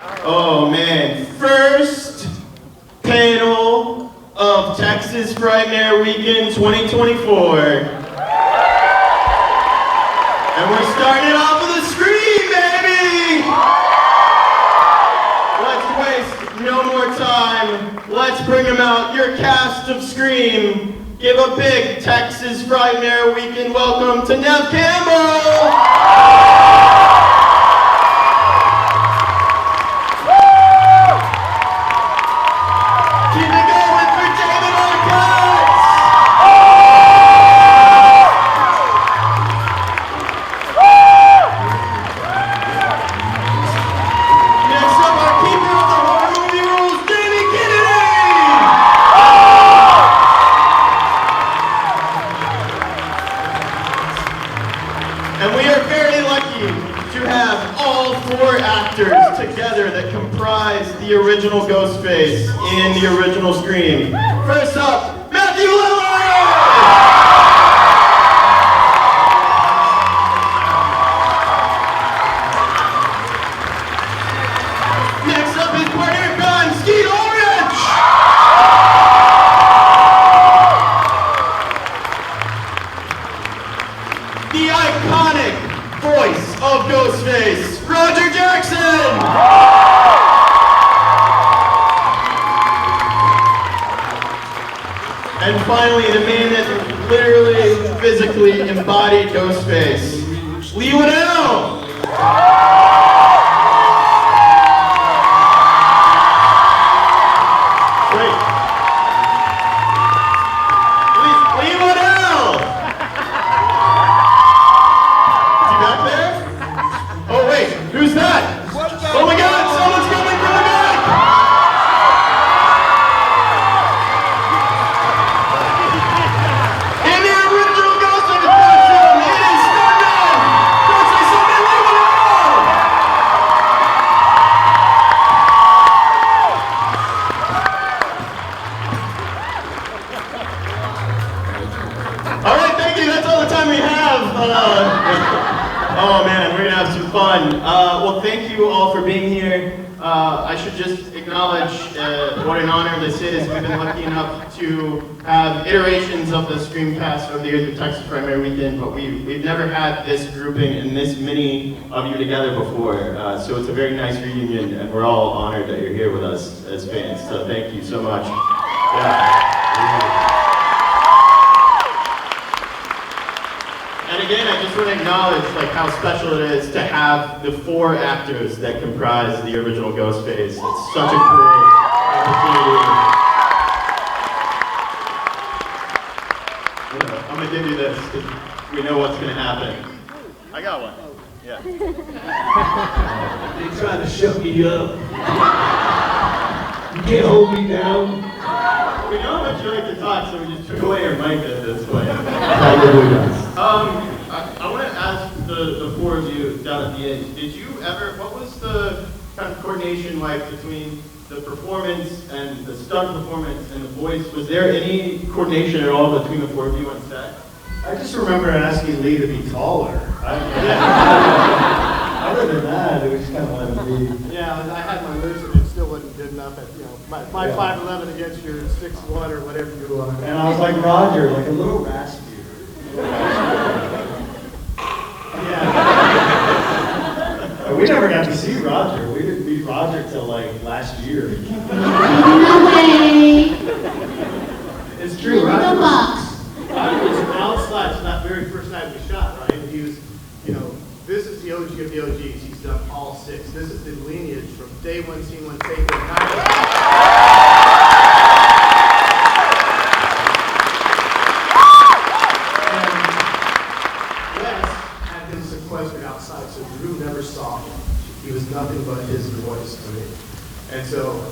Oh man, first panel of Texas Frightmare Weekend 2024. And we're starting it off with a scream, baby! Let's waste no more time. Let's bring them out. Your cast of Scream. Give a big Texas Frightmare Weekend welcome to Neve Campbell! The original Ghostface in the original Scream. First up, Lillard! Next up is partner gun, Skeet Ulrich! The iconic voice of Ghostface, Roger Jackson! And finally, the man that literally, physically embodied Ghostface, Lee Waddell! Wait. Lee Waddell! Is he back there? Oh wait, who's that? Oh my god, someone's coming from the back! Oh man, we're gonna have some fun. Well, thank you all for being here. I should just acknowledge what an honor this is. We've been lucky enough to have iterations of the Screamcast over the years of Texas Frightmare Weekend, but we've never had this grouping and this many of you together before. So it's a very nice reunion, and we're all honored that you're here with us as fans. So thank you so much. Yeah. And again, I just want to acknowledge how special it is to have the 4 actors that comprise the original Ghostface. It's such a cool opportunity. I'm going to give you this because we know what's going to happen. I got one. Yeah. They trying to shut me up. You can't hold me down. We know how much you like to talk, so we just took away your mic at this point. I want to ask the 4 of you down at the end, did you ever, what was the kind of coordination like between the performance and the stunt performance and the voice? Was there any coordination at all between the 4 of you on set? I just remember asking Lee to be taller. Other than that, it was kind of let him be. Yeah, I had my list and it still wasn't good enough at, my 5'11" against your 6'1" or whatever you are. And I was like Roger, like a little raspier. Yeah. We never got to see Roger. We didn't meet Roger till last year. No way. It's true, Roger Roger was an outside, so that very first night we shot, right? He was, this is the OG of the OGs. He's done all 6. This is the lineage from day 1, scene 1, take 1, outside, so Drew never saw him. He was nothing but his voice to me. And so,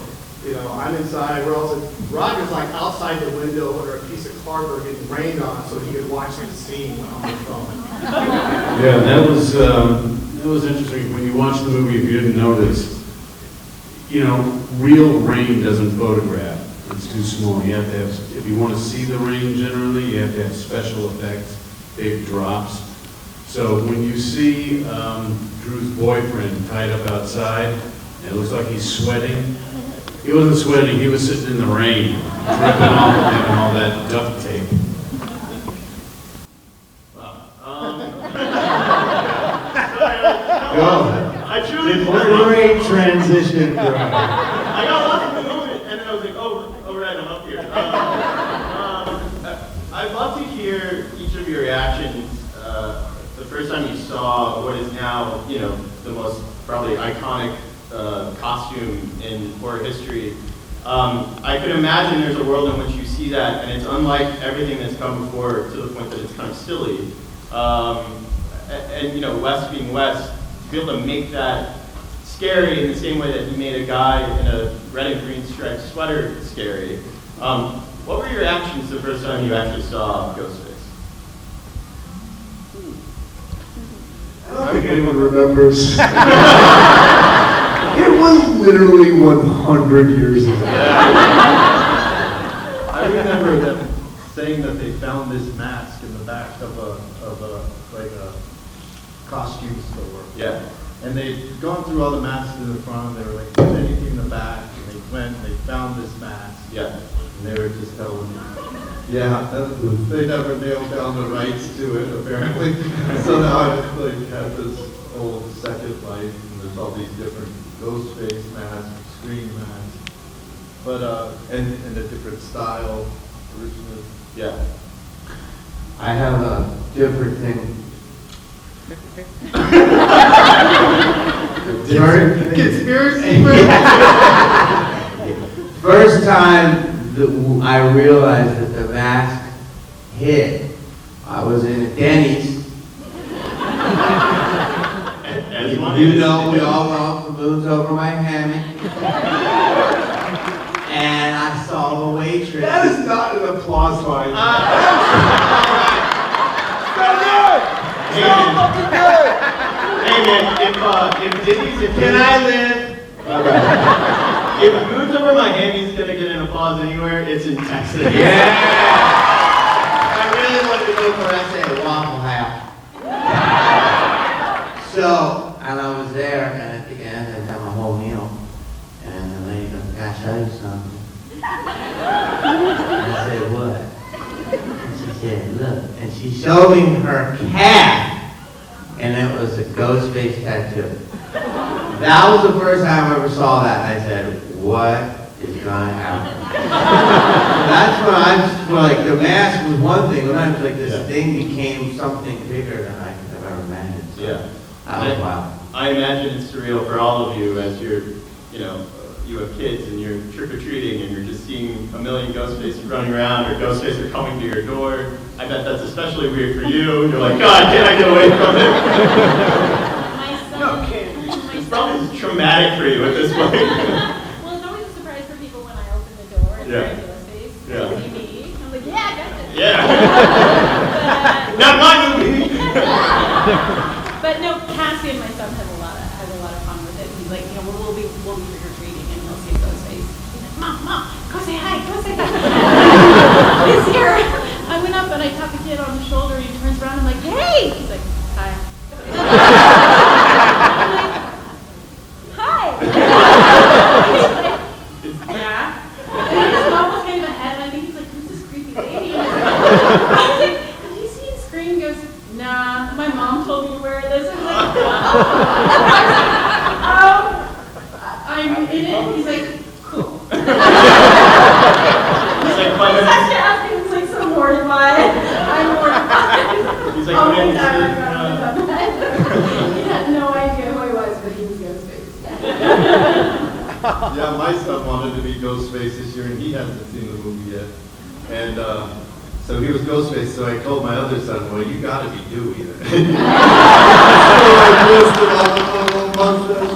I'm inside, Roger's like outside the window under a piece of cardboard getting rained on so he could watch the scene on the phone. Yeah, that was interesting. When you watch the movie, if you didn't notice, real rain doesn't photograph. It's too small. You have to have, if you want to see the rain generally, you have to have special effects, big drops. So when you see Drew's boyfriend tied up outside, It looks like he's sweating. He wasn't sweating, he was sitting in the rain, dripping off of him and all that duct tape. I truly Great transition, bro. I got lost in the moment, and then I was like, oh right, I'm up here. I'd love to hear each of your reactions the first time you saw what is now, you know, the most probably iconic costume in horror history. I could imagine there's a world in which you see that, and it's unlike everything that's come before to the point that it's kind of silly. And you know, Wes being Wes, to be able to make that scary in the same way that he made a guy in a red and green striped sweater scary. What were your reactions the first time you actually saw Ghostface? I don't think anyone remembers. It was literally 100 years ago. I remember them saying that they found this mask in the back of a costume store. Yeah. And they'd gone through all the masks in the front, and they were like, "Is anything in the back?" And they went and they found this mask. Yeah. And they were just telling me, yeah, they never nailed down the rights to it, apparently. So now it's like have this whole second life, and there's all these different Ghostface masks, Scream masks, but and a different style originally. Yeah. I have a different thing. Conspiracy. First time I realized that the mask hit, I was in a Denny's. As one You is. know, we all love balloons over my hammock. And I saw the waitress. That is not an applause line. Hey man, if Disney's, Can I live? if Moons Over My Hammy's gonna get an applause anywhere, it's in Texas. Yeah! I really wanted to go for SA Waffle House. So, and I was there, and at the end, I had my whole meal. And the lady goes, "I gotta show you something." And I said, "What?" And she said, "Look." And she showed me her calf. And it was a Ghostface tattoo. That was the first time I ever saw that. I said, "What is gonna happen?" That's when I just like the mask was one thing, but then like this thing became something bigger than I could have ever imagined. So Yeah. that was wild. I imagine it's surreal for all of you as you're, you know, you have kids and you're trick-or-treating and you're just seeing a million Ghostfaces running around or Ghostfaces are coming to your door. I bet that's especially weird for you. You're like, God, can I get away from it? It's probably traumatic for you at this point. Well, it's always a surprise for people when I open the door and Yeah. they're in Ghostface. Yeah. It's me. I'm like, yeah, I got this. Yeah. Not my movie. But no, Cassie and my son has a lot of fun with it. He's like, you know, we'll be trick or treating and he'll see Ghostface. He's like, Mom, go say hi, go say hi. He's here. I went up and I tapped the kid on the shoulder. He turns around and I'm like, hey. He's like, hi. I'm like, hi. He's like, yeah. And his mom was kind of ahead, and I think he's like, who's this creepy lady? I was like, have you seen Scream? He goes, nah, my mom told me to wear this. I was like, I'm in it. He's like, cool. He's like, I was actually asking, he's like, so mortified. I'm mortified. He's like, Oh my "Man, God, this is, he had no idea who I was, but he was Ghostface. Yeah, my son wanted to be Ghostface this year, and he hasn't seen the movie yet. And so he was Ghostface, so I told my other son, well, you gotta be Dewey then. So I listed all the little monsters.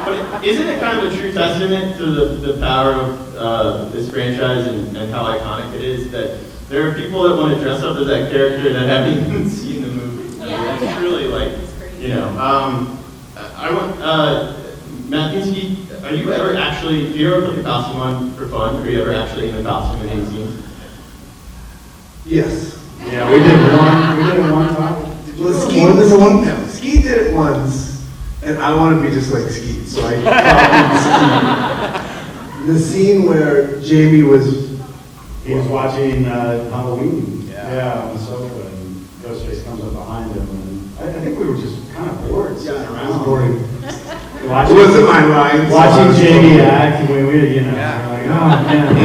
But isn't it kind of a true testament to the power of this franchise and how iconic it is that there are people that want to dress up as that character that haven't even seen the movie? I mean, it's really like, you know, I want, Mathinsky, are you ever actually, do you ever put the costume on for fun? Are you ever actually in the costume in any scenes? Yes. Yeah, we did one time. Well, Skeet did it once, And I want to be just like Skeet, so I copied Skeet. The scene where Jamie was watching Halloween. Yeah, on the sofa, and Ghostface comes up behind him, and I think we were just kind of bored sitting it was around. boring. Watching, It wasn't my line. watching Jamie act, and we we're like, oh man.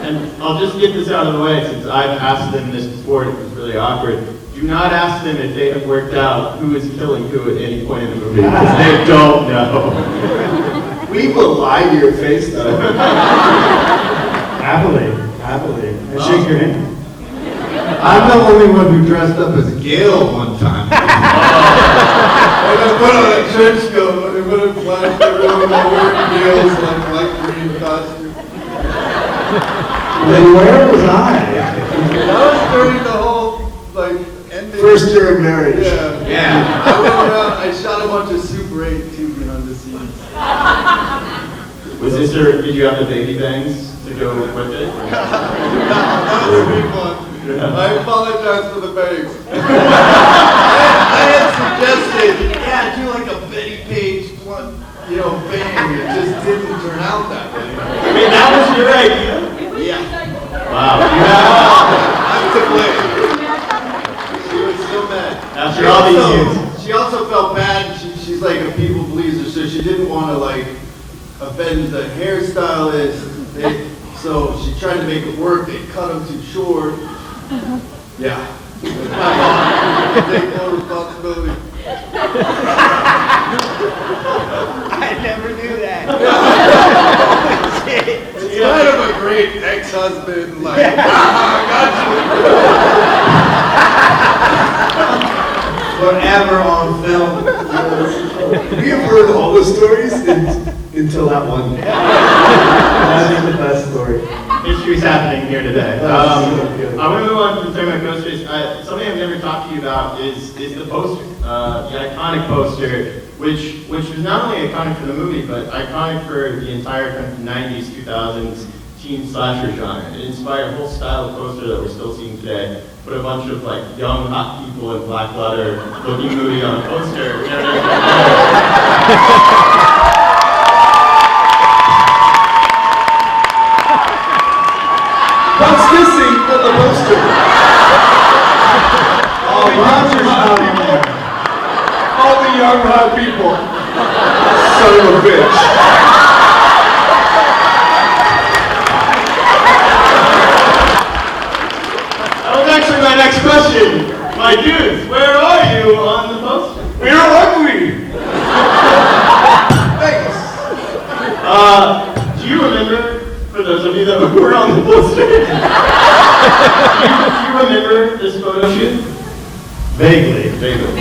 And I'll just get this out of the way since I've asked them this before and it was really awkward. Do not ask them if they have worked out who is killing who at any point in the movie because they don't know. We will lie to your face, though. Happily. And shake your hand. I'm the only one who dressed up as Gail one time. And I put on a trench coat, and when it flashed, everyone was wearing Gail's like green costume. Then where was I? That was during the whole, like, ending. First year of marriage. Yeah. I went around, I shot a bunch of Super 8 too behind the scenes. Was this or did you have the baby bangs to go with it? That was a big one. I apologize for the bangs. I had suggested, do like a Betty Page bang. It just didn't turn out that way. I mean, that was your idea. Yeah. Wow. I'm to blame. She was so mad. After all these years. She also felt bad. She's like a people pleaser, so she didn't want to like offend the hairstylist. So she tried to make it work. They cut them too short. Yeah. It's my fault. I take no responsibility. I never knew that. It's kind of a great ex-husband, like, I got you. Forever on film. We have heard all the stories until that one. That is the best story. History's happening here today. So good. I want to move on from talking about Ghostface. Something I've never talked to you about is the poster, the iconic poster, which was not only iconic for the movie, but iconic for the entire kind of 90s, 2000s teen slasher genre. It inspired a whole style of poster that we're still seeing today. Put a bunch of like young hot people in black leather looking movie on a poster. What's missing from the poster? Oh, Roger's not in there. All the young hot people. Son of a bitch. That was actually my next question. My dudes, where are you on the poster? We're ugly. Thanks. Do you remember, for those of you that were on the poster, do you remember this photo shoot? Vaguely. Vaguely,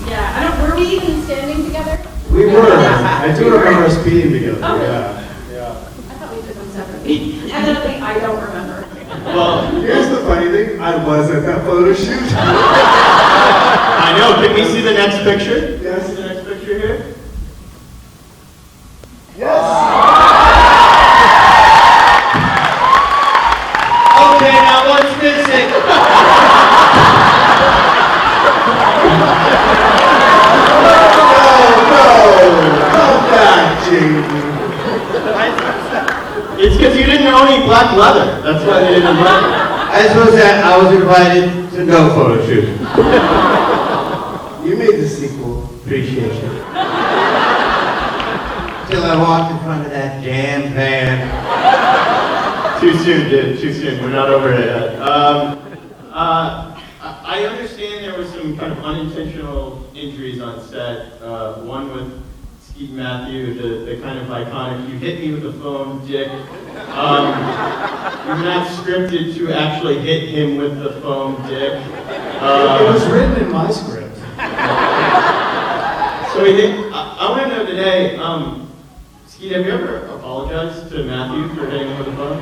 yeah. I don't, were we even standing together? We were. I do remember us being together. Oh. Yeah. I thought we took them separately. Evidently, I don't remember. Well, Here's the funny thing. I was at that photo shoot. I know. Can we see the next picture? Yes. See the next picture here? Yes. Okay, now what's missing? Come back, Jamie. It's because you didn't own any black leather. That's why they didn't invite you. I suppose that I was invited to no photo shoot. You made the sequel. Appreciate you. Till I walked in front of that damn van. Too soon, dude. Too soon. We're not over it yet. I understand there was some kind of unintentional injuries on set. One with Skeet Matthew, the kind of iconic, you hit me with a foam dick. You're not scripted to actually hit him with the foam dick. It was written in my script. So I want to know today, Skeet, have you ever apologized to Matthew for hitting him with a phone?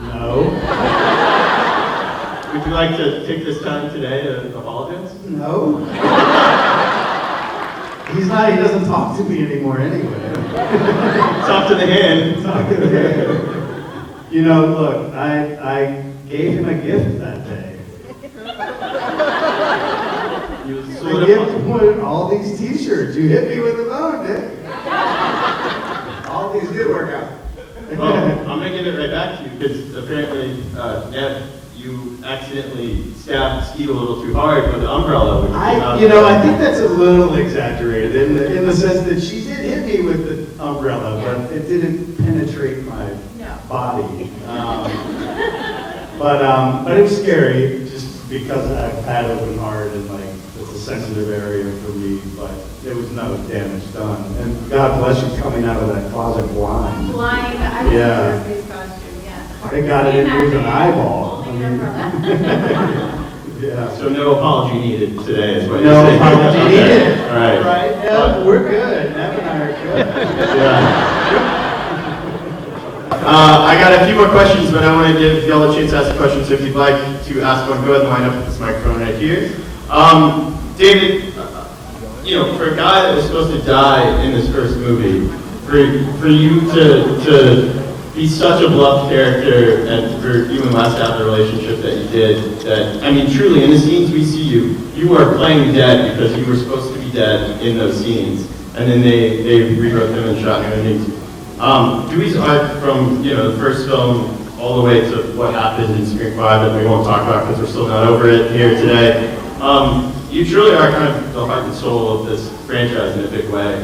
No. Would you like to take this time today to apologize? No. He doesn't talk to me anymore anyway. Talk to the hand. Talk to him. You know, look, I gave him a gift that day. So the gift was all these t-shirts. You hit me with a bone, Nick. All these did work out. Well, I'm gonna give it right back to you because apparently, Neve, you accidentally stabbed Skeet a little too hard with the umbrella. When you came out. I think that's a little exaggerated in the sense that she did hit me with the umbrella, but it didn't penetrate my body. But it was scary just because I've had open heart and like it's a sensitive area for me, but there was no damage done. And God bless you coming out of that closet blind. Blind, I was in his costume, yeah. They got it in with an eyeball. Holding an umbrella. Yeah. So no apology needed today, is what you're No saying. apology needed. All right. Right, yeah, we're good. Neve and I are good. Yeah. I got a few more questions, but I want to give y'all a chance to ask a question. So if you'd like to ask one, go ahead and line up with this microphone right here. David, for a guy that was supposed to die in this first movie, for you to be such a beloved character, and for you and Wes to have the relationship that you did, that, I mean, truly, in the scenes we see you are playing dead because you were supposed to be dead in those scenes, and then they rewrote them and shot new endings. Dewey's arc from, the first film all the way to what happened in Scream 5 that we won't talk about because we're still not over it here today. You truly are kind of the heart and soul of this franchise in a big way.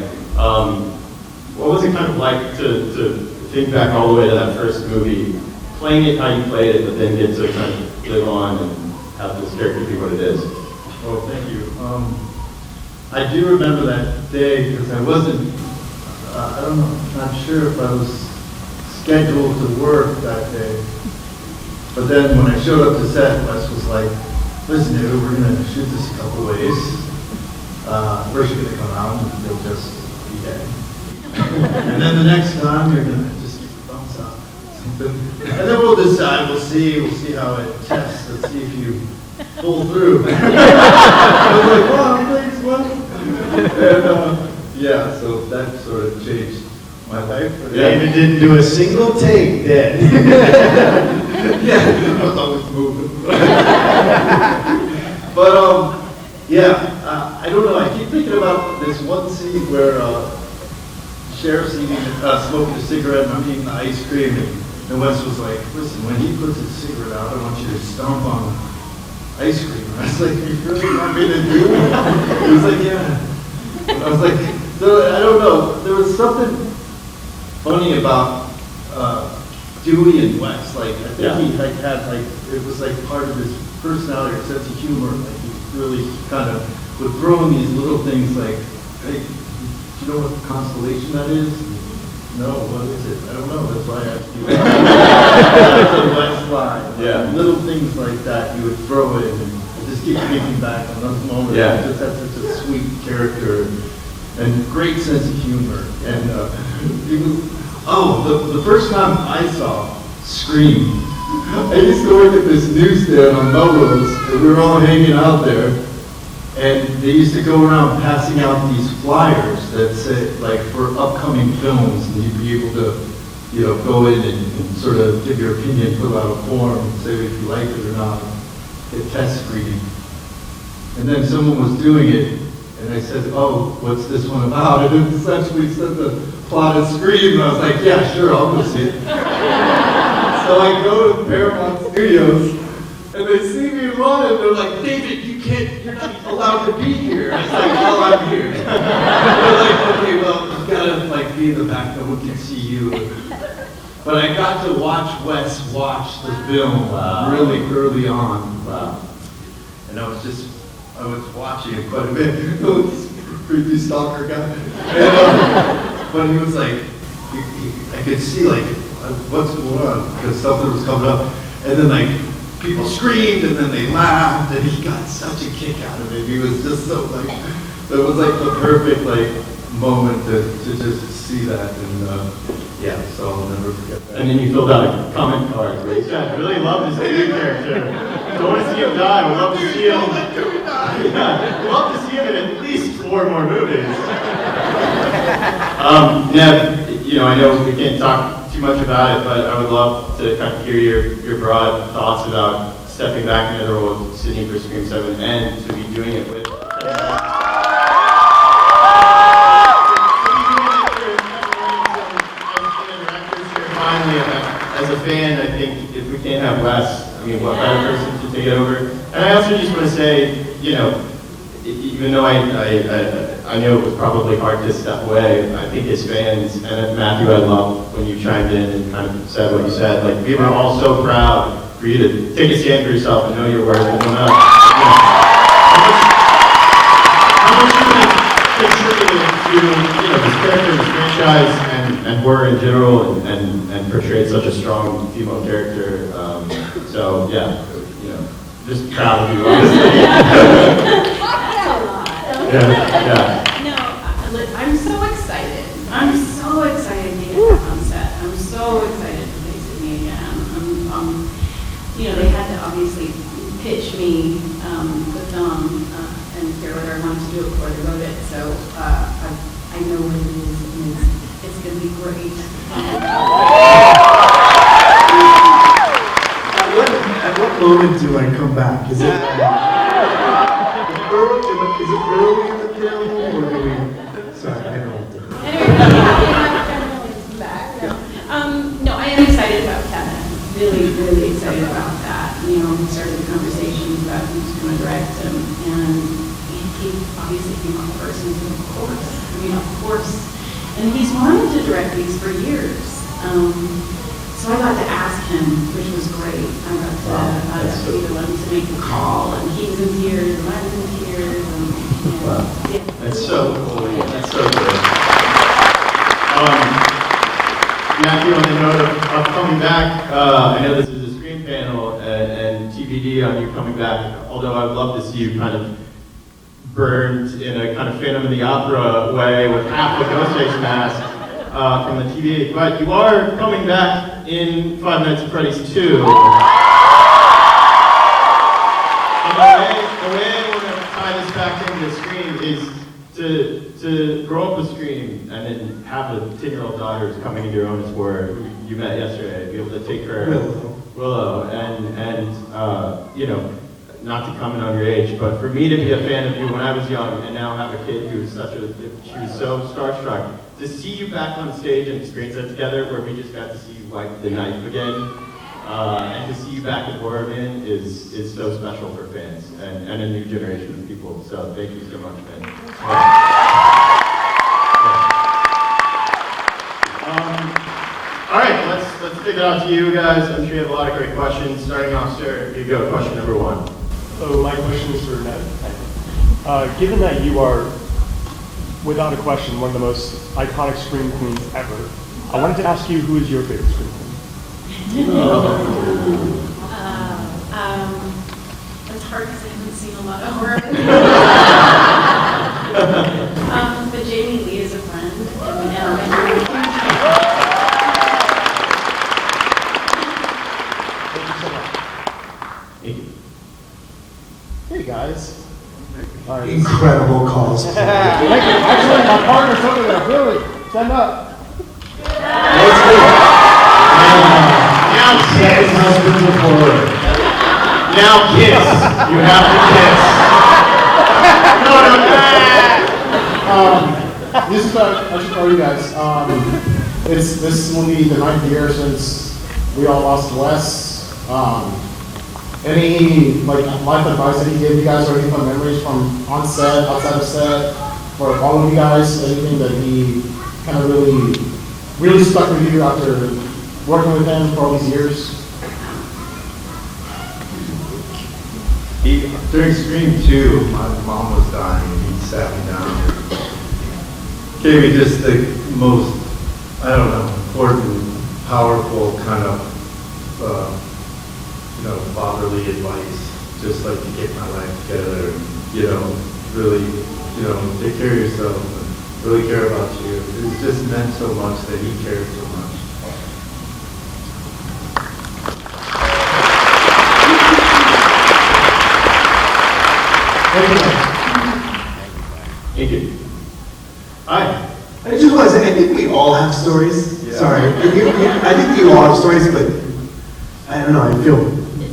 What was it kind of like to think back all the way to that first movie, playing it how you played it, but then get to kind of live on and have this character be what it is? Oh, thank you. I do remember that day because I wasn't, not sure if I was scheduled to work that day. But then when I showed up to set, Wes was like, listen, dude, we're going to shoot this a couple ways. First you're going to come out and you'll just be dead. And then the next time you're going to just keep your thumbs up. And then we'll decide, we'll see how it tests. Let's see if you pull through. I was like, wow, thanks, Wes. And so that sort of changed my life. David didn't do a single take dead. Yeah, I was always moving. But I don't know. I keep thinking about this one scene where Sheriff's smoking a cigarette and I'm eating the ice cream, and Wes was like, "Listen, when he puts his cigarette out, I want you to stomp on ice cream." And I was like, "You really want me to do it?" He was like, "Yeah." And I was like, "So I don't know. There was something funny about." Dewey and Wes, like I think he had it was like part of his personality or sense of humor. Like he really kind of would throw in these little things like, "Hey, do you know what constellation that is?" "No, what is it?" "I don't know. That's why I asked you." That's a Wes line. Yeah. Little things like that you would throw in, and I just keep thinking back on those moments. Yeah. He just had such a sweet character and great sense of humor, and he was. Oh, the first time I saw Scream, I used to work at this newsstand on Melrose, and we were all hanging out there, and they used to go around passing out these flyers that said, like, for upcoming films, and you'd be able to, go in and sort of give your opinion, fill out a form, and say if you like it or not, get test screening. And then someone was doing it, and I said, "Oh, what's this one about?" And it essentially said the plot of Scream, and I was like, "Yeah, sure, I'll go see it." So I go to Paramount Studios, and they see me run, and they're like, "David, you're not allowed to be here." I was like, "Well, I'm here." They're like, "Okay, well, you gotta be in the back, no one can see you." But I got to watch Wes watch the film really early on. Wow. And I was watching it quite a bit. This creepy stalker guy. And, but he was like, I could see what's going on, because something was coming up. And then people screamed and then they laughed and he got such a kick out of it. He was just so it was the perfect moment to just see that. And so I'll never forget that. And then you filled out a comment card where you said, "I really love this new character. Don't want to see him die. We'd love to see him. Yeah, we'd love to see him in at least 4 more movies." Neve, I know we can't talk too much about it, but I would love to kind of hear your broad thoughts about stepping back into the role of Sydney for Scream 7 and to be doing it with Finally, as a fan, I think if we can't have Wes, I mean, what better person to take it over? And I also just want to say, you know, even though I know it was probably hard to step away, I think as fans, and Matthew, I love when you chimed in and kind of said what you said. Like, we were all so proud for you to take a stand for yourself and know your worth and know how much you have contributed to, you know, this character, this franchise, and horror in general, and portrayed such a strong female character. So yeah, you know, just proud of you, honestly. Yeah. No, I'm so excited. I'm so excited to get back on set. I'm so excited to face it again. You know, they had to obviously pitch me the film and figure out what I wanted to do before they wrote it. So I know what it is, and it's going to be great. At what moment do I come back? Is it early in the film, or do we? Sorry, I interrupted. No, I am excited about Kevin. Really, really excited about that. You know, we started the conversations about who's going to direct him, and he obviously came up first, and of course. And he's wanted to direct these for years. So I got to ask him, which was great. I got to be the one to make the call, and he was in tears, and I was in tears. Yeah. That's so cool. That's so good. Matthew, on the note of coming back, I know this is a screen panel and TBD on you coming back, although I would love to see you kind of burned in a kind of Phantom of the Opera way with half a Ghostface mask from the TV. But you are coming back in 5 Nights at Freddy's 2. And the way I want to tie this back into the Scream is to grow up with Scream and then have a 10-year-old daughter who's coming into your own as where you met yesterday, be able to take her Willow and you know, not to comment on your age, but for me to be a fan of you when I was young and now have a kid who's she was so starstruck, to see you back on stage and experience that together where we just got to see you wipe the knife again, and to see you back at Horror Man is so special for fans and a new generation of people. So thank you so much, man. All right, let's kick it off to you guys. I'm sure you have a lot of great questions. Starting off, sir, you go. Question number 1. So my question is for Neve. Given that you are, without a question, one of the most iconic Scream queens ever, I wanted to ask you, who is your favorite Scream queen? It's hard because I haven't seen a lot of horror. But Jamie Lee is a friend. Thank you. Hey guys. Incredible calls. Thank you. Actually, my partner's over there. Really, stand up. Now kiss. Now kiss. You have to kiss. This is I should tell you guys. This will be the 9th year since we all lost Wes. Any life advice that he gave you guys, or any fun memories from on set, outside of set, for all of you guys? Anything that he kind of really stuck with you after working with him for all these years? During Scream 2, my mom was dying, and he sat me down and gave me just the most, I don't know, important, powerful kind of, fatherly advice, just like to get my life together and, really, take care of yourself and really care about you. It just meant so much that he cared so much. Thank you. Hi. I just want to say, I think we all have stories. Yeah. Sorry. I think you all have stories, but I don't know, I feel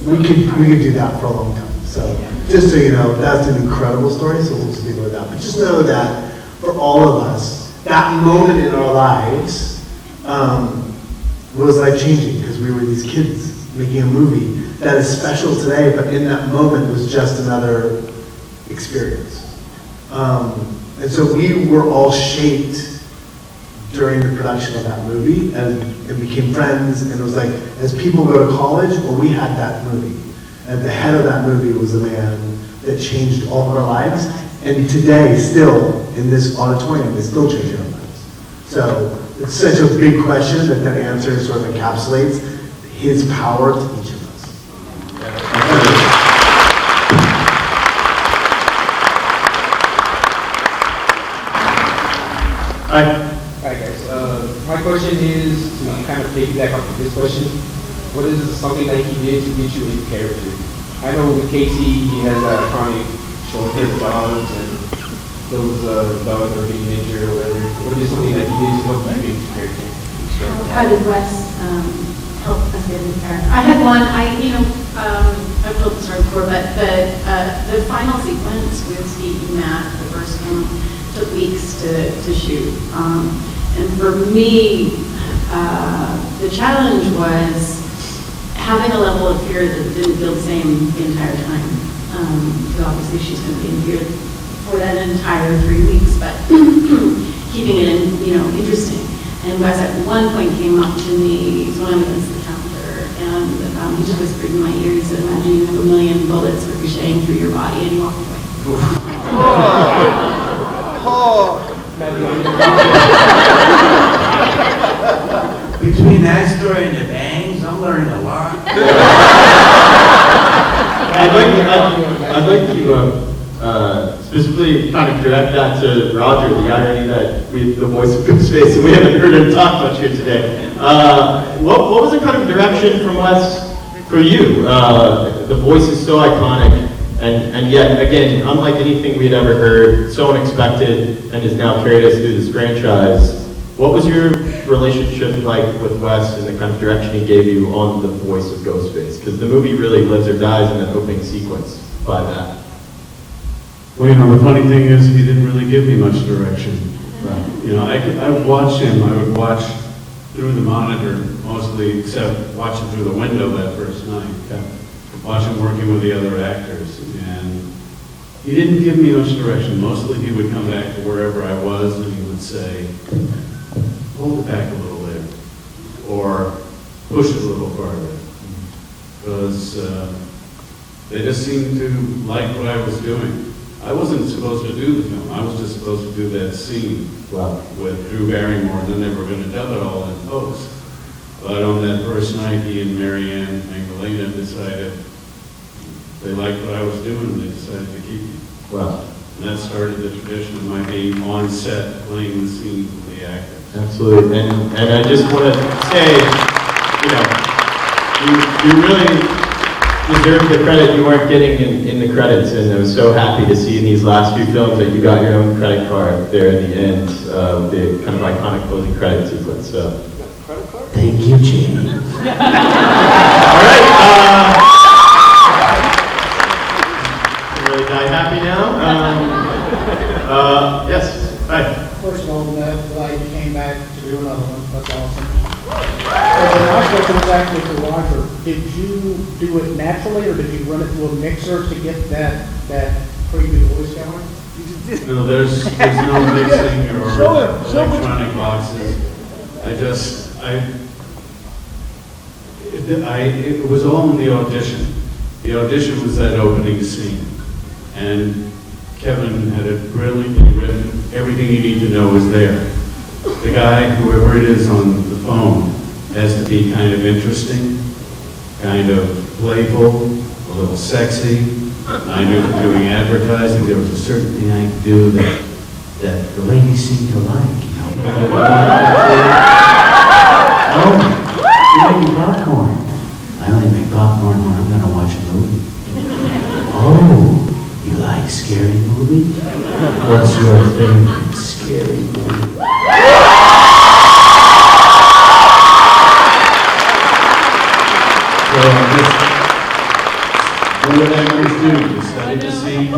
we could do that for a long time. So just just so you know, that's an incredible story, so we'll just leave it with that. But just know that for all of us, that moment in our lives was life-changing, because we were these kids making a movie that is special today, but in that moment was just another experience. And so we were all shaped during the production of that movie and became friends, and it was like, as people go to college, well, we had that movie. At the head of that movie was a man that changed all of our lives, and today, still, in this auditorium, is still changing our lives. So, it's such a big question that that answer sort of encapsulates his power to each of us. Hi. Hi guys. My question is to kind of piggyback off of this question. What is something that he did to get you in character? I know with Casey, he has that chronic shoulder dogs and those dogs are being injured or whatever. What is something that he did to help you get into character? How did Wes help us get into character? I had one. I've told the story before, but the final sequence with Skeet and Matt, the first one, took weeks to shoot. And for me, the challenge was having a level of fear that didn't feel the same the entire time. Because obviously she's going to be in fear for that entire 3 weeks, but keeping it interesting. And Wes at one point came up to me, so I'm against the counter, and he just whispered in my ear, he said, imagine you have 1 million bullets ricocheting through your body, and he walked away. Between that story and the bangs, I'm learning a lot. I'd like to specifically kind of direct that to Roger, the irony that we have the voice of Ghostface and we haven't heard him talk much here today. What was the kind of direction from Wes for you? The voice is so iconic, and yet, again, unlike anything we'd ever heard, so unexpected, and has now carried us through this franchise. What was your relationship like with Wes and the kind of direction he gave you on the voice of Ghostface? Because the movie really lives or dies in that opening sequence by that. Well, the funny thing is, he didn't really give me much direction. Right. I would watch him, I would watch through the monitor, mostly, except watching through the window that first night. Watch him working with the other actors, and he didn't give me much direction. Mostly he would come back to wherever I was, and he would say, hold it back a little there, or push it a little farther. Because they just seemed to like what I was doing. I wasn't supposed to do the film. I was just supposed to do that scene with Drew Barrymore, and then they were going to dub it all in post. But on that first night, he and Marianne Magdalena decided they liked what I was doing, and they decided to keep me. Wow. And that started the tradition of my being on set, playing the scene with the actors. Absolutely, and I just want to say, you really deserve the credit you weren't getting in the credits, and I was so happy to see in these last few films that you got your own credit card there at the end, the kind of iconic closing credit sequence. So. Thank you, James. All right. Really die happy now. Yes. Hi. First of all, glad you came back to do another one. That's awesome. And my question was actually for Roger. Did you do it naturally, or did you run it through a mixer to get that pretty good voice going? No, there's no mixing or electronic boxes. It was all in the audition. The audition was that opening scene, and Kevin had it brilliantly written. Everything you need to know is there. The guy, whoever it is on the phone, has to be kind of interesting, kind of playful, a little sexy. I knew from doing advertising, there was a certain thing I could do that the ladies seemed to like, Oh, you make popcorn. I only make popcorn when I'm going to watch a movie. Oh, you like scary movies? What's your favorite scary movie? So What do actors do? You study the scene, you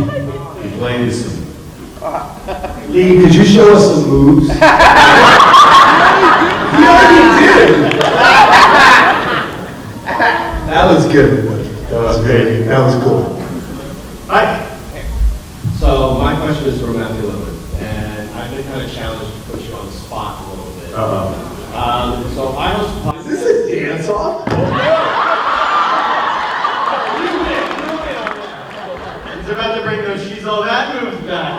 play the scene. Lee, could you show us some moves? You already did! That was good. That was great. That was cool. Hi. So my question is for Matthew Lillard, and I've been kind of challenged to put you on the spot a little bit. So I was. Is this a dance-off? He's about to bring those she's all that moves back.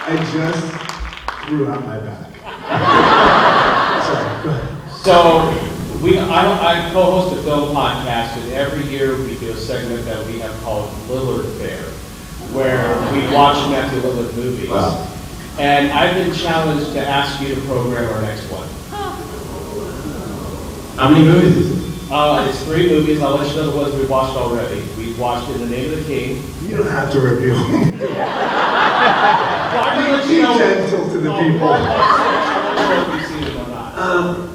I just threw out my back. Sorry, go ahead. So I co-host a film podcast, and every year we do a segment that we have called Lillard Fair, where we watch Matthew Lillard movies. Wow. And I've been challenged to ask you to program our next one. How many movies is it? It's 3 movies. I'll let you know the ones we've watched already. We've watched In the Name of the King. You don't have to reveal them. Well, Be gentle to the people. if you've seen it or not.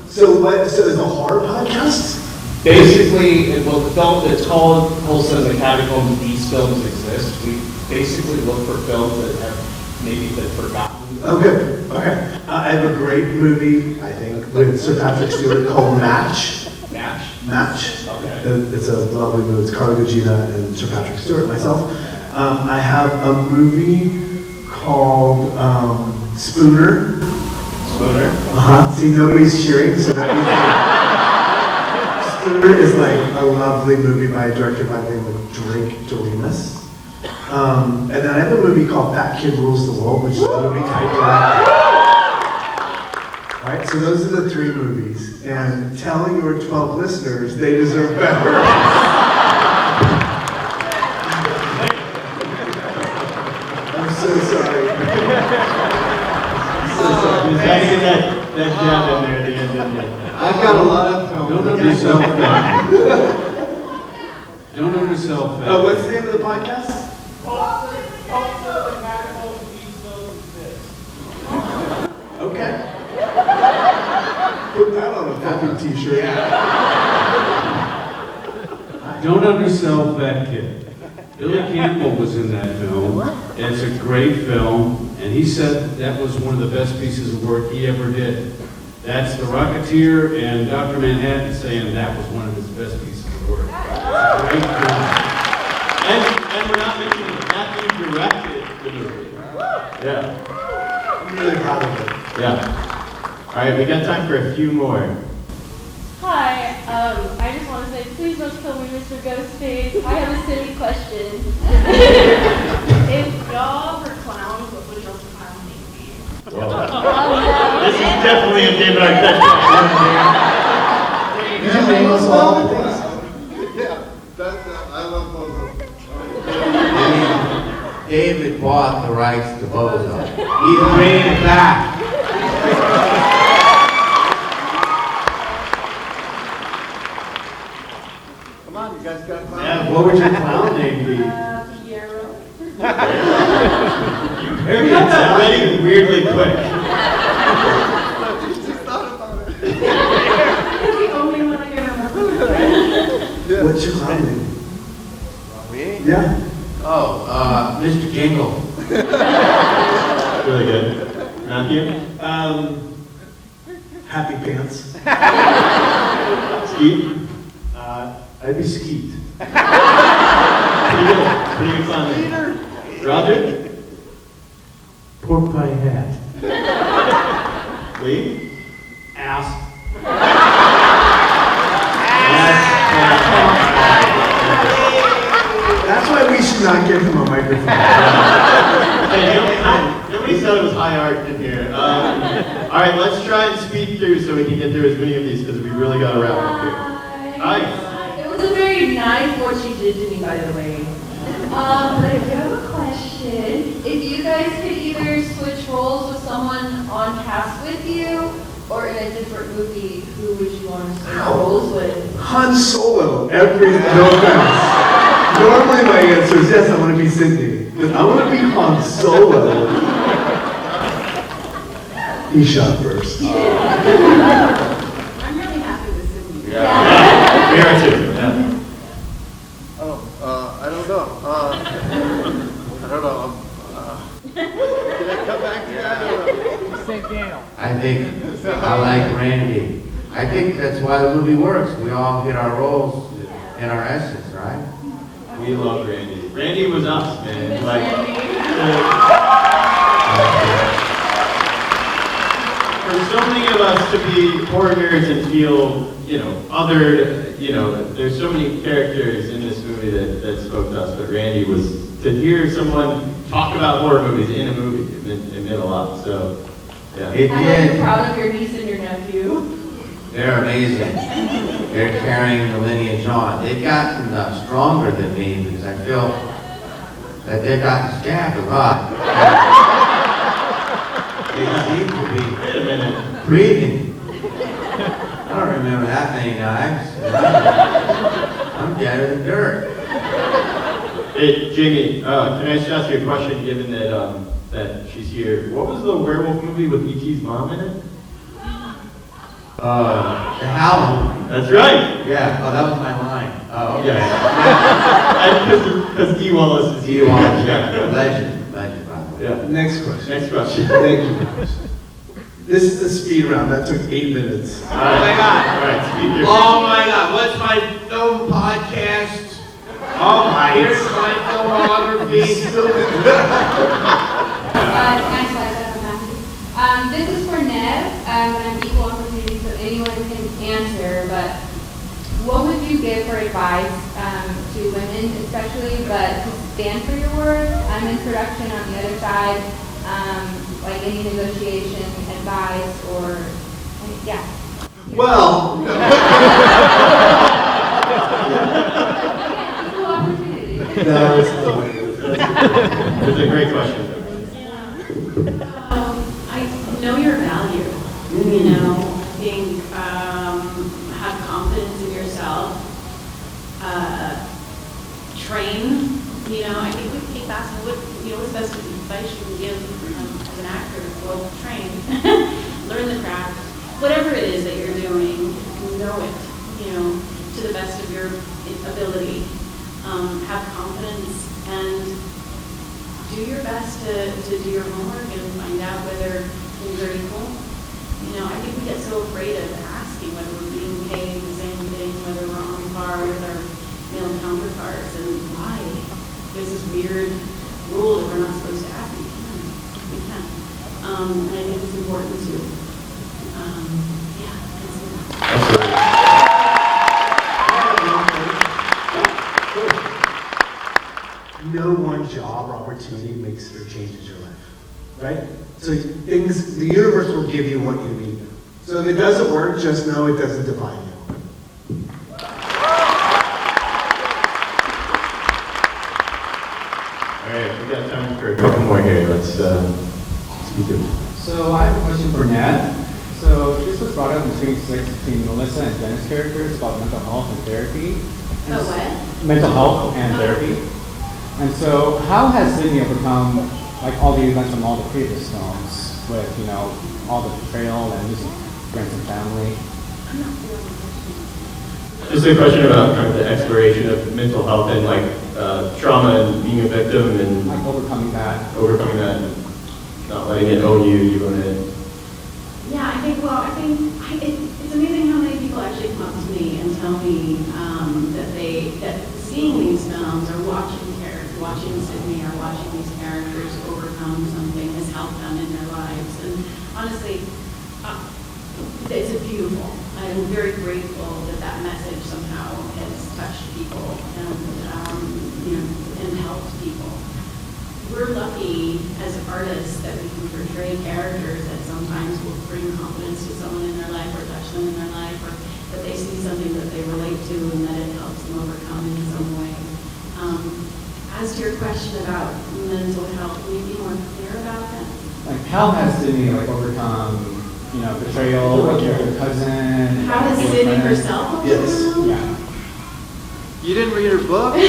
So is the horror podcast? Basically, the film that's called Colson and the Catacombs, these films exist. We basically look for films that have maybe been forgotten. Oh, good. Okay. I have a great movie, I think, with Sir Patrick Stewart called Match. Match. Okay. It's a lovely movie. It's Carla Gugino and Sir Patrick Stewart, myself. I have a movie called Spooner. Spooner. See, nobody's cheering, so that means Spooner is like a lovely movie by a director by the name of Drake Doremus. And then I have a movie called Fat Kid Rules the World, which is a movie titled. Alright, so those are the 3 movies. And telling your 12 listeners they deserve better. I'm so sorry. I'm so sorry. You gotta get that jab in there at the end, didn't you? I've got a lot of film. Don't undersell that. Don't undersell that. What's the name of the podcast? Okay. Put that on a fucking t-shirt. Don't undersell Fat Kid. Lee Campbell was in that film. And it's a great film, and he said that was one of the best pieces of work he ever did. That's The Rocketeer and Dr. Manhattan saying that was one of his best pieces of work. Great film. And we're not mentioning it. Matthew directed the movie. Yeah. I'm really proud of it. Yeah. All right, we got time for a few more. Hi, I just want to say, please don't kill me, Mr. Ghostface. I have a silly question. If y'all were clowns, what would y'all's clown name be? This is definitely a David Arquette. Did you name us all the things? Yeah, I love both of them. David bought the rights to Belzer. He's bringing it back. Come on, you guys got time. Yeah, what would your clown name be? Piero. Very intimidating, weirdly quick. Just thought about it. It's the only one I can remember. What's your clown name? Me? Yeah. Oh, Mr. Jingle. Really good. Matthew? Happy Pants. Skeet? I'd be Skeet. Pretty good clown name. Roger? Pork pie hat. Lee? Ass. That's why we should not give him a microphone. Hey, nobody said it was high art in here. All right, let's try and speed through so we can get through as many of these because we really got to wrap up here. Hi. It was a very nice what you did to me, by the way. But I do have a question. If you guys could either switch roles with someone on cast with you or in a different movie, who would you want to switch roles with? Han Solo. No offense. Normally my answer is yes, I want to be Sydney. But I want to be Han Solo. He shot first. I'm really happy with Sydney. Yeah. Me too. Yeah. like Randy. I think that's why the movie works. We all hit our roles in our essence, right? We love Randy. Randy was us, man. Like, for so many of us to be horror nerds and feel, there's so many characters in this movie that spoke to us, but Randy was, to hear someone talk about horror movies in a movie, it meant a lot, so, yeah. It I know did. you're proud of your niece and your nephew. They're amazing. They're carrying the lineage on. They've gotten stronger than me because I feel that they've gotten stabbed a lot. They seem to be breathing. I don't remember that many knives. I'm deader than dirt. Hey, Jamie, can I just ask you a question, given that she's here? What was the werewolf movie with E.T.'s mom in it? The Howling. That's right. Yeah. Oh, that was my line. Oh, okay. Because E. Wallace is E. Wallace, yeah. Legend, by the way. Yeah. Next question. Next question. Thank you. This is the speed round. That took 8 minutes. Oh my God. All right, speak your Oh my God. What's my film podcast? Oh my. Here's my filmography. This is for Neve, and I'm equal opportunity, so anyone can answer, but what would you give for advice to women especially, but to stand for your word? I'm in production on the other side, like any negotiation, advice, or, yeah. Well. Equal opportunity. It's a great question. Know your value, I think, have confidence in yourself, train, I think we keep asking what's best advice you can give as an actor. Well, train, learn the craft, whatever it is that you're doing, know it, to the best of your ability, have confidence, and do your best to do your homework and find out whether things are equal. I think we get so afraid of asking whether we're being paid the same thing, whether we're on par with our male counterparts, and why. There's this weird rule that we're not supposed to ask. We can. And I think it's important to, No one job or opportunity makes or changes your life, right? So the universe will give you what you need. So if it doesn't work, just know it doesn't define you. All right, we got time for a couple more here. Let's speak it. So I have a question for Nat. So this was brought up between Melissa and Jenna's characters about mental health and therapy. Oh, what? Mental health and therapy. And so how has Sydney overcome all the events from all the previous films with, all the betrayal and losing friends and family? Just a question about kind of the exploration of mental health and trauma and being a victim and overcoming that, and not letting it own you. You want to. Yeah, I think it's amazing how many people actually come up to me and tell me that seeing these films or watching Sydney or watching these characters overcome something has helped them in their lives. And honestly, it's beautiful. I'm very grateful that message somehow has touched people and helped people. We're lucky as artists that we can portray characters that sometimes will bring confidence to someone in their life or touch them in their life, or that they see something that they relate to and that it helps them overcome in some way. As to your question about mental health, can you be more clear about that? How has Sydney overcome, betrayal with your cousin? How has Sydney herself overcome? Yes. Yeah. You didn't read her book? How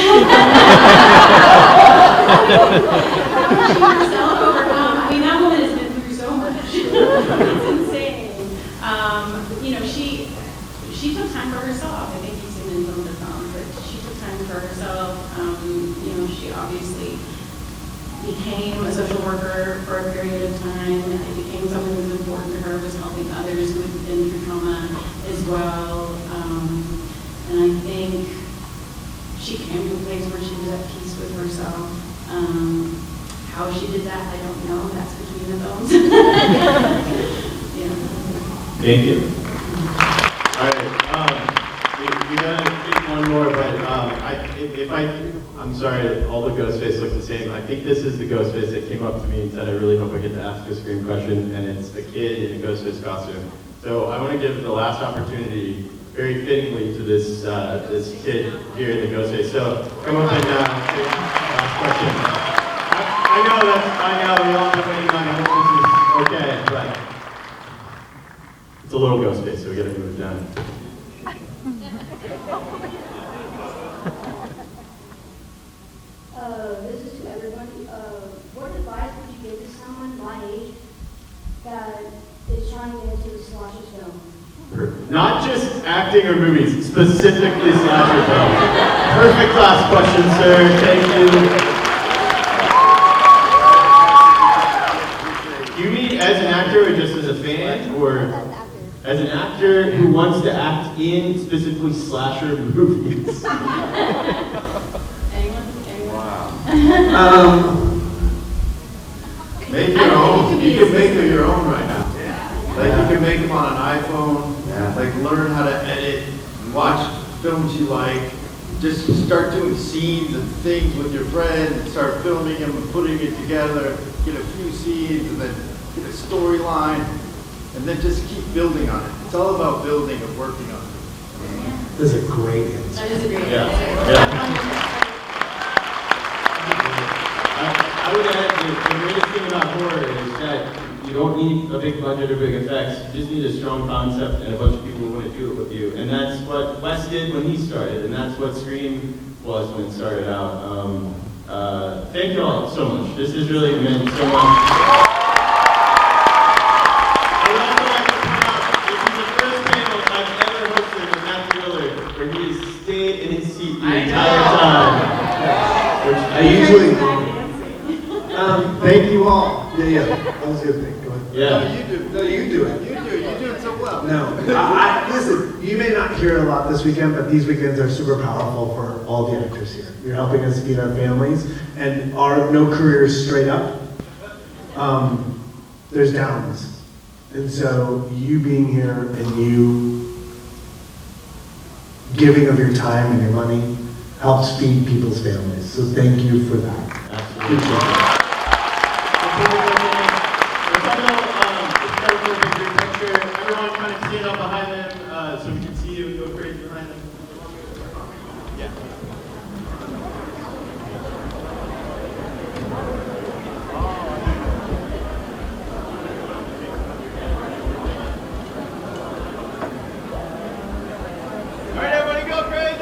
has she herself overcome? That woman has been through so much. It's insane. She took time for herself. I think you've seen in some of the films, but she took time for herself. She obviously became a social worker for a period of time. It became something that was important to her, was helping others who had been through trauma as well. And I think she came to a place where she was at peace with herself. How she did that, I don't know. That's between the bones. Yeah. Thank you. All right. We gotta pick one more, but I'm sorry, all the ghost faces look the same. I think this is the ghost face that came up to me and said, I really hope I get to ask a Scream question, and it's a kid in a ghost face costume. So I want to give the last opportunity, very fittingly, to this this kid here in the ghost face. So come up and take last question. I know, we all have waiting on. I hope this is okay, but it's a little ghost face, so we gotta move it down. This is to everybody. What advice would you give to someone my age that is trying to get into the slasher film? Not just acting or movies, specifically slasher films. Perfect last question, sir. Thank you. You mean as an actor or just as a fan, or as an actor who wants to act in specifically slasher movies? Make your own. You can make your own right now. Like you can make them on an iPhone. Like learn how to edit, watch films you like. Just start doing scenes and things with your friends and start filming them and putting it together. Get a few scenes and then get a storyline and then just keep building on it. It's all about building and working on it. That's a great answer. That is a great Yeah. answer. Yeah. I would add the greatest thing about horror is that you don't need a big budget or big effects. You just need a strong concept and a bunch of people who want to do it with you. And that's what Wes did when he started, and that's what Scream was when it started out. Thank you all so much. This has really meant so much. I would also like to point out, this is the first panel I've ever hosted with Matthew Lillard, where he has stayed in his seat the entire time. I usually. Thank you all. Yeah. That was a good thing. Go ahead. Yeah. No, you do. No, you do it. You do it so well. No. Listen, you may not hear a lot this weekend, but these weekends are super powerful for all the actors here. You're helping us feed our families, and no career is straight up. There's downs. And so you being here and you giving of your time and your money helps feed people's families. So thank you for that. Absolutely. Good job. Everyone kind of stand up behind them so we can see you. Go crazy behind them. Yeah. All right, everybody go crazy!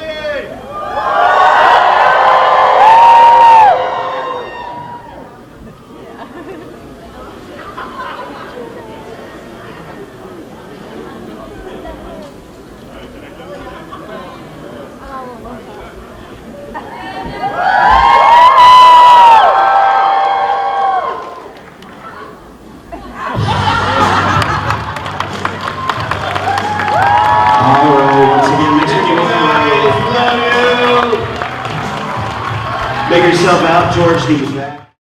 Make yourself out, George. He was back.